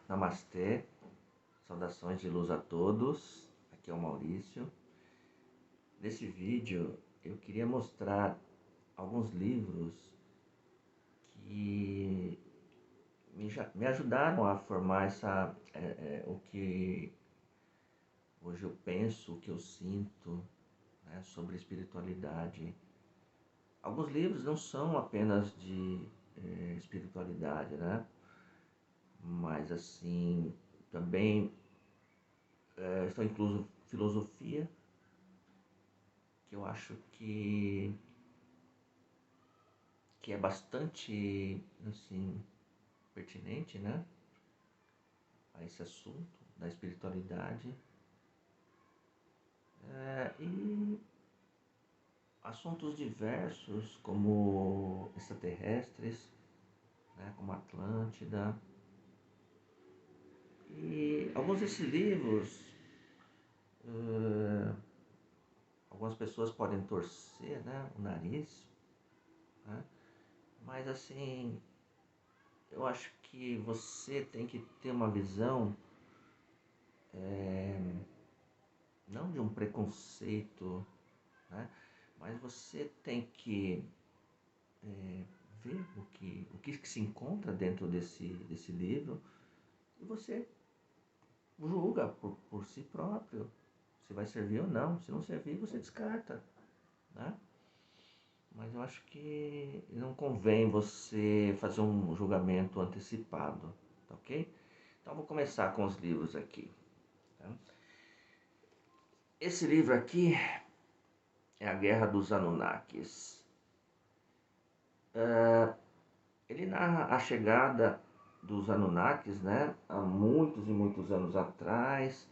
Namastê, saudações de luz a todos, aqui é o Maurício. Nesse vídeo eu queria mostrar alguns livros que me ajudaram a formar o que hoje eu penso, o que eu sinto, né, sobre espiritualidade. Alguns livros não são apenas de espiritualidade, né? Mas assim, também estão incluso filosofia, que eu acho que é bastante assim, pertinente, né, a esse assunto da espiritualidade. E assuntos diversos como extraterrestres, né, como Atlântida. E alguns desses livros, algumas pessoas podem torcer, né, o nariz, né, mas assim, eu acho que você tem que ter uma visão, não de um preconceito, né, mas você tem que ver o que se encontra dentro desse livro e você julga por si próprio se vai servir ou não. Se não servir, você descarta, né? Mas eu acho que não convém você fazer um julgamento antecipado, tá ok? Então vou começar com os livros aqui. Tá? Esse livro aqui é A Guerra dos Anunnakis. Ele narra a chegada dos Anunnakis, né, há muitos e muitos anos atrás.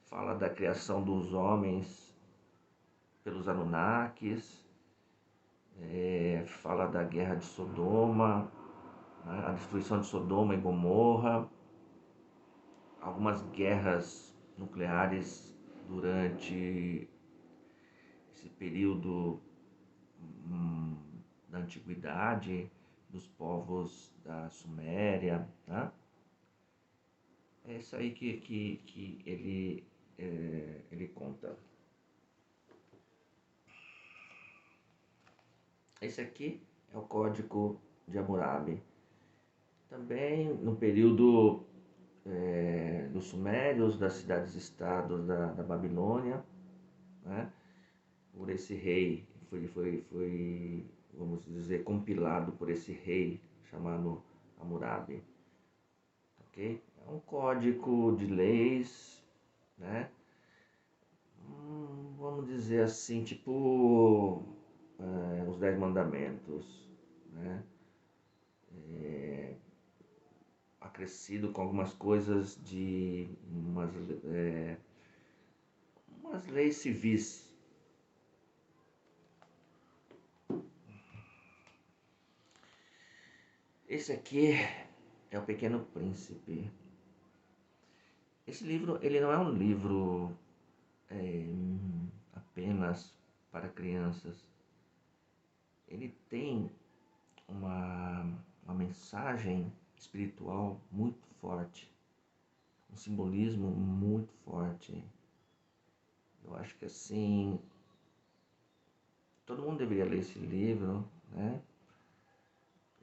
Fala da criação dos homens pelos Anunnakis, fala da guerra de Sodoma, né, a destruição de Sodoma e Gomorra, algumas guerras nucleares durante esse período da antiguidade, dos povos da Suméria, né? É isso aí que ele conta. Esse aqui é o Código de Hammurabi. Também no período dos Sumérios, das cidades-estados da Babilônia, né? Por esse rei, foi, vamos dizer, compilado por esse rei chamado Hammurabi. Ok? É um código de leis, né? Vamos dizer assim, tipo os 10 mandamentos, né? Acrescido com algumas coisas de umas leis civis. Esse aqui é o Pequeno Príncipe. Esse livro, ele não é um livro apenas para crianças. Ele tem uma mensagem espiritual muito forte, um simbolismo muito forte. Eu acho que assim, todo mundo deveria ler esse livro, né?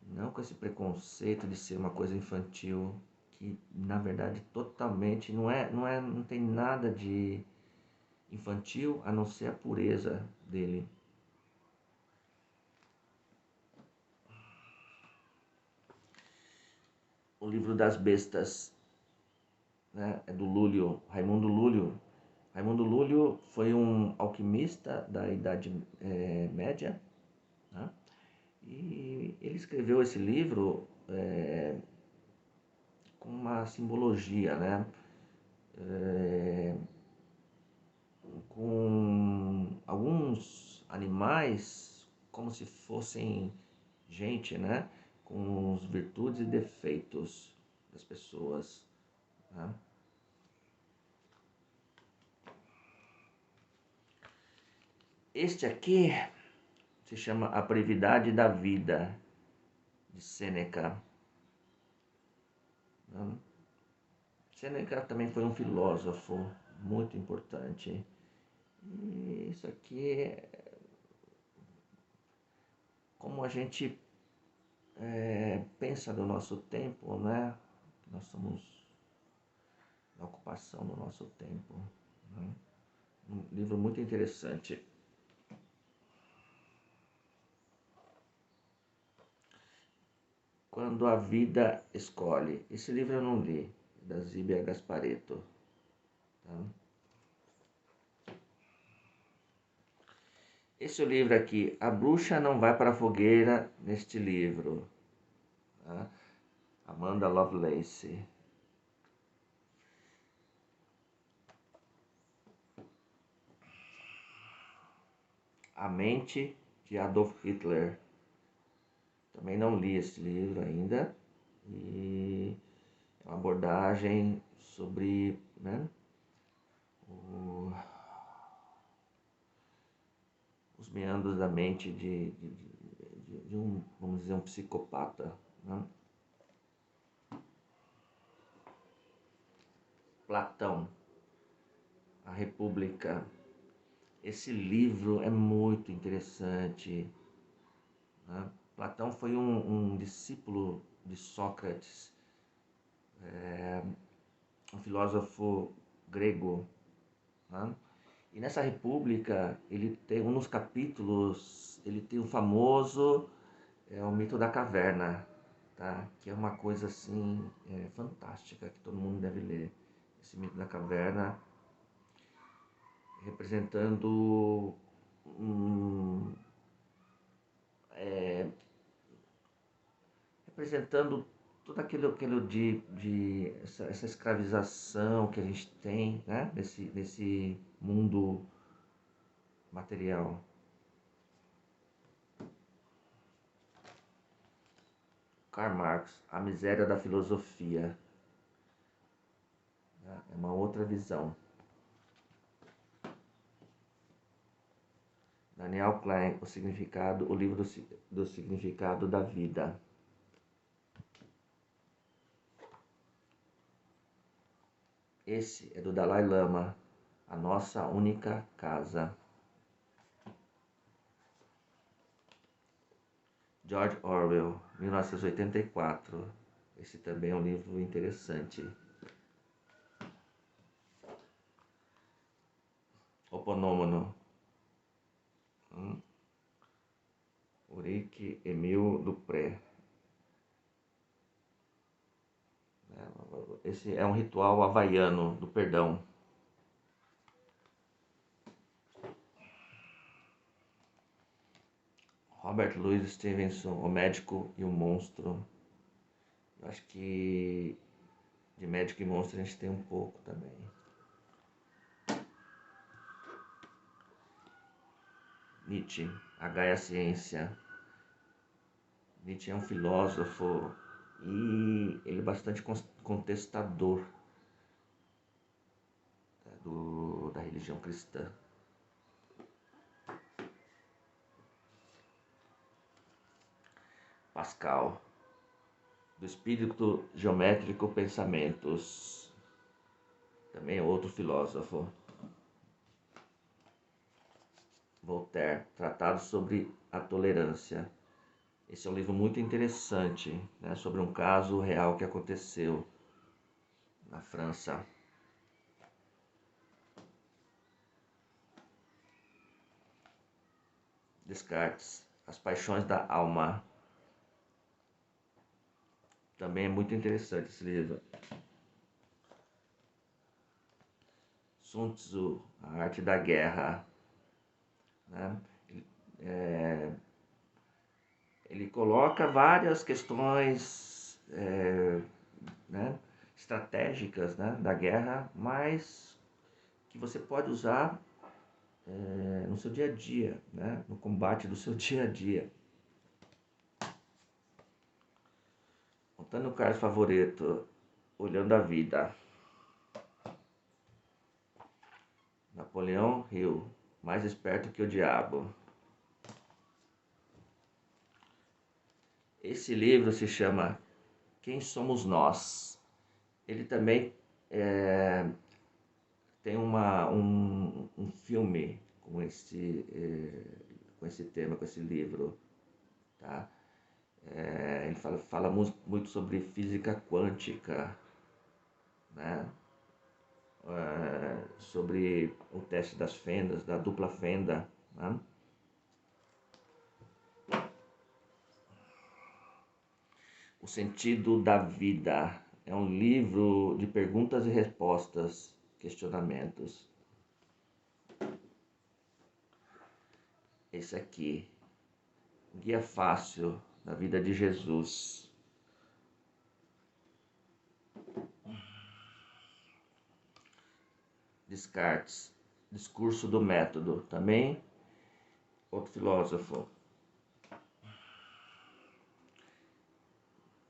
Não com esse preconceito de ser uma coisa infantil, que na verdade totalmente não tem nada de infantil a não ser a pureza dele. O livro das bestas, né, é do Lúlio, Raimundo Lúlio. Raimundo Lúlio foi um alquimista da Idade Média, né? E ele escreveu esse livro com uma simbologia, né? Com alguns animais como se fossem gente, né? Com as virtudes e defeitos das pessoas, né? Este aqui se chama A Brevidade da Vida, de Sêneca. Sêneca também foi um filósofo muito importante. E isso aqui é como a gente pensa do nosso tempo, né? Nós somos na ocupação do nosso tempo. Né? Um livro muito interessante. Quando a Vida Escolhe. Esse livro eu não li, da Zíbia Gasparetto. Tá? Esse livro aqui, A Bruxa Não Vai para a Fogueira, neste livro. Tá? Amanda Lovelace. A Mente de Adolf Hitler. Também não li esse livro ainda. E é uma abordagem sobre, né, os meandros da mente de um, vamos dizer, um psicopata. Né? Platão, A República. Esse livro é muito interessante. Né? Platão foi um discípulo de Sócrates, um filósofo grego. Né? E nessa República, ele tem um dos capítulos, ele tem o famoso o mito da caverna, tá? Que é uma coisa assim fantástica que todo mundo deve ler. Esse mito da caverna representando representando tudo aquilo de essa escravização que a gente tem, né? Nesse mundo material. Karl Marx, A Miséria da Filosofia. É uma outra visão. Daniel Klein, o livro do significado da vida. Esse é do Dalai Lama, A Nossa Única Casa. George Orwell, 1984. Esse também é um livro interessante. Oponomono. Ulrich Emil Dupré. Esse é um ritual havaiano do perdão. Robert Louis Stevenson, O Médico e o Monstro. Eu acho que de médico e monstro a gente tem um pouco também. Nietzsche, A Gaia Ciência. Nietzsche é um filósofo e ele é bastante contestador da religião cristã. Pascal, do Espírito Geométrico Pensamentos. Também é outro filósofo. Voltaire, Tratado sobre a Tolerância. Esse é um livro muito interessante, né, sobre um caso real que aconteceu na França. Descartes, As Paixões da Alma. Também é muito interessante esse livro. Sun Tzu, A Arte da Guerra. Né? Ele coloca várias questões né, estratégicas, né, da guerra, mas que você pode usar no seu dia a dia, né, no combate do seu dia a dia. Antônio Carlos Favoreto, Olhando a Vida. Napoleão Hill, Mais Esperto que o Diabo. Esse livro se chama Quem Somos Nós? Ele também Tem um filme com esse tema, com esse livro, tá? Ele fala muito sobre física quântica, né? Sobre o teste das fendas, da dupla fenda, né? O Sentido da Vida é um livro de perguntas e respostas, questionamentos. Esse aqui, Guia Fácil da Vida de Jesus. Descartes, Discurso do Método, também outro filósofo.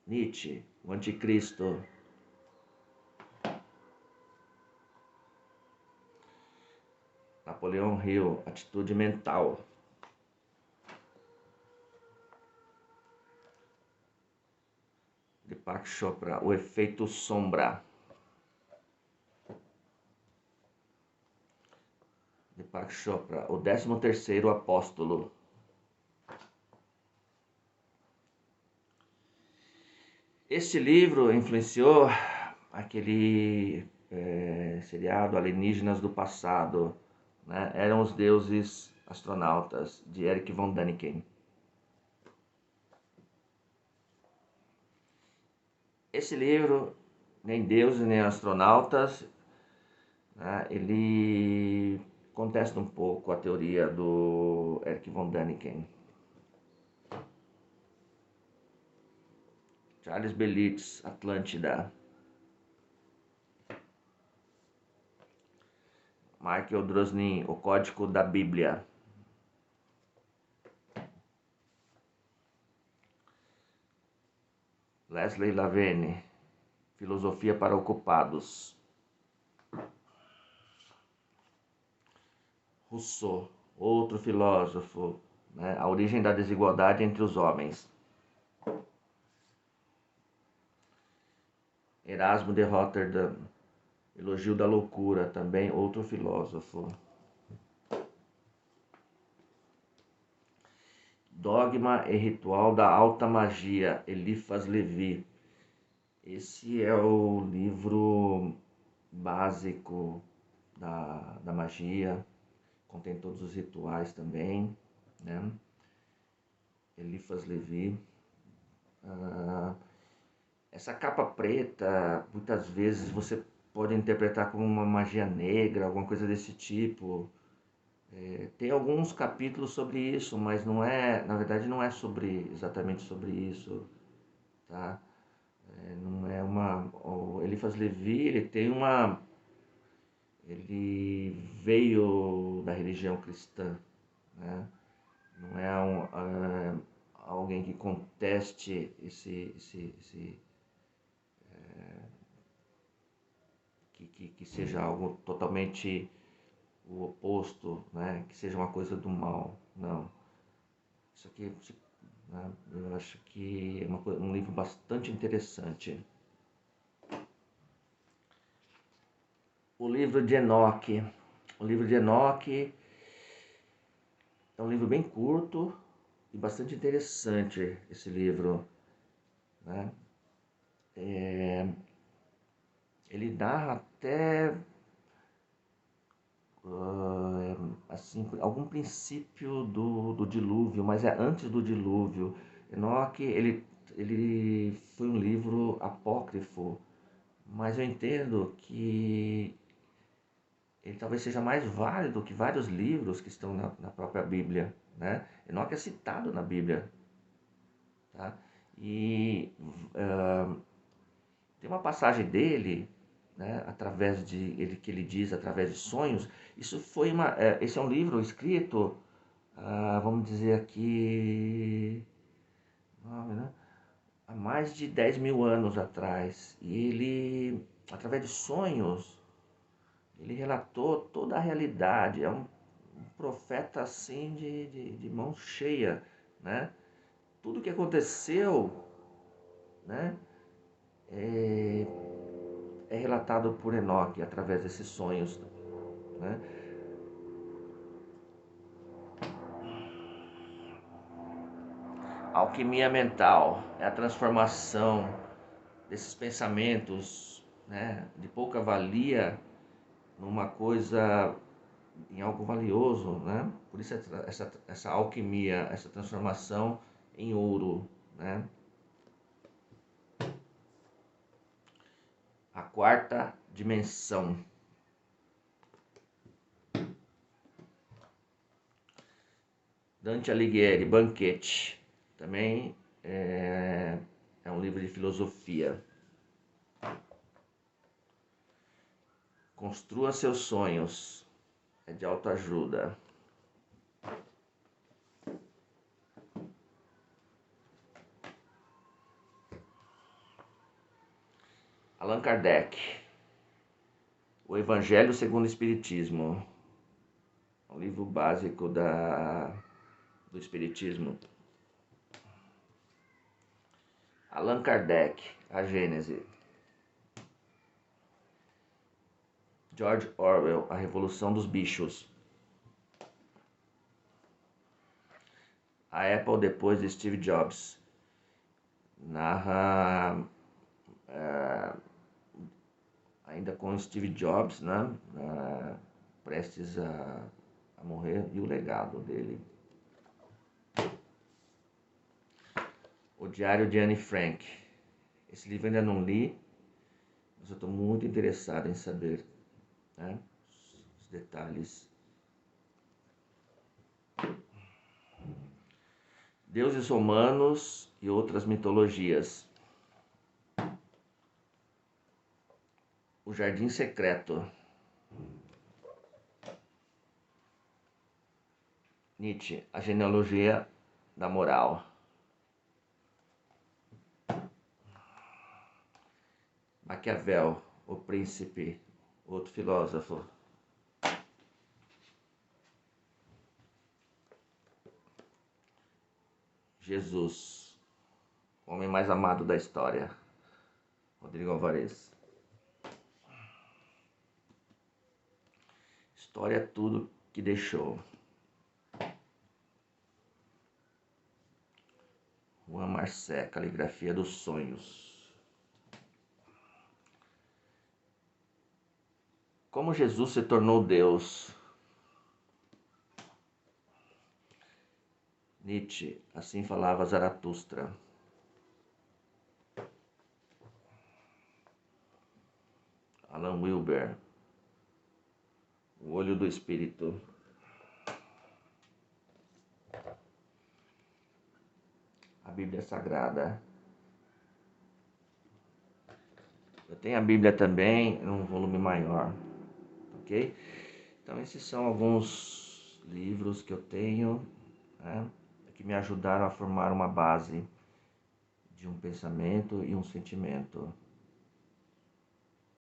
Nietzsche, o Anticristo. Napoleão Hill, Atitude Mental. Deepak Chopra, O Efeito Sombra. Deepak Chopra, O 13º Apóstolo. Este livro influenciou aquele seriado Alienígenas do Passado, né? Eram os Deuses Astronautas, de Erich von Däniken. Esse livro, nem deuses nem astronautas, né? Ele contesta um pouco a teoria do Erich von Däniken. Charles Belitz, Atlântida. Michael Drosnin, O Código da Bíblia. Leslie Laverne, Filosofia para Ocupados. Rousseau, outro filósofo, né? A Origem da Desigualdade entre os Homens. Erasmo de Rotterdam, Elogio da Loucura, também outro filósofo. Dogma e Ritual da Alta Magia, Eliphas Levi. Esse é o livro básico da magia, contém todos os rituais também, né? Eliphas Levi. Essa capa preta, muitas vezes você pode interpretar como uma magia negra, alguma coisa desse tipo. Tem alguns capítulos sobre isso, mas não é, na verdade não é exatamente sobre isso, tá? Não é uma, o Eliphas Levi, ele veio da religião cristã, né? Não é alguém que conteste que seja algo totalmente o oposto, né? Que seja uma coisa do mal, não. Isso aqui, né? Eu acho que é um livro bastante interessante. O livro de Enoque. O livro de Enoque é um livro bem curto e bastante interessante, esse livro, né? Ele narra até assim, algum princípio do dilúvio, mas é antes do dilúvio. Enoque, ele foi um livro apócrifo, mas eu entendo que ele talvez seja mais válido que vários livros que estão na própria Bíblia, né? Enoque é citado na Bíblia, tá? E tem uma passagem dele, né, que ele diz através de sonhos. Esse é um livro escrito, vamos dizer aqui, né, há mais de 10 mil anos atrás. E ele, através de sonhos, ele relatou toda a realidade. É um profeta assim de mão cheia, né? Tudo que aconteceu, né, é relatado por Enoque através desses sonhos, né? A alquimia mental é a transformação desses pensamentos, né, de pouca valia numa coisa, em algo valioso, né? Por isso essa alquimia, essa transformação em ouro, né? A quarta dimensão. Dante Alighieri, Banquete. Também é um livro de filosofia. Construa seus sonhos. É de autoajuda. Allan Kardec. O Evangelho segundo o Espiritismo. Um livro básico do Espiritismo. Allan Kardec, A Gênese. George Orwell, A Revolução dos Bichos. A Apple depois de Steve Jobs. Narra ainda com Steve Jobs, né? Prestes a morrer, e o legado dele. O Diário de Anne Frank. Esse livro eu ainda não li, mas eu estou muito interessado em saber, né, os detalhes. Deuses romanos e outras mitologias. O Jardim Secreto. Nietzsche, A Genealogia da Moral. Maquiavel, O Príncipe, outro filósofo. Jesus, o homem mais amado da história. Rodrigo Alvarez. História é tudo que deixou. Juan Marcé, Caligrafia dos Sonhos. Como Jesus se tornou Deus. Nietzsche, Assim Falava Zaratustra. Alan Wilber, O Olho do Espírito. A Bíblia Sagrada. Eu tenho a Bíblia também, num volume maior, ok? Então esses são alguns livros que eu tenho, né, que me ajudaram a formar uma base de um pensamento e um sentimento.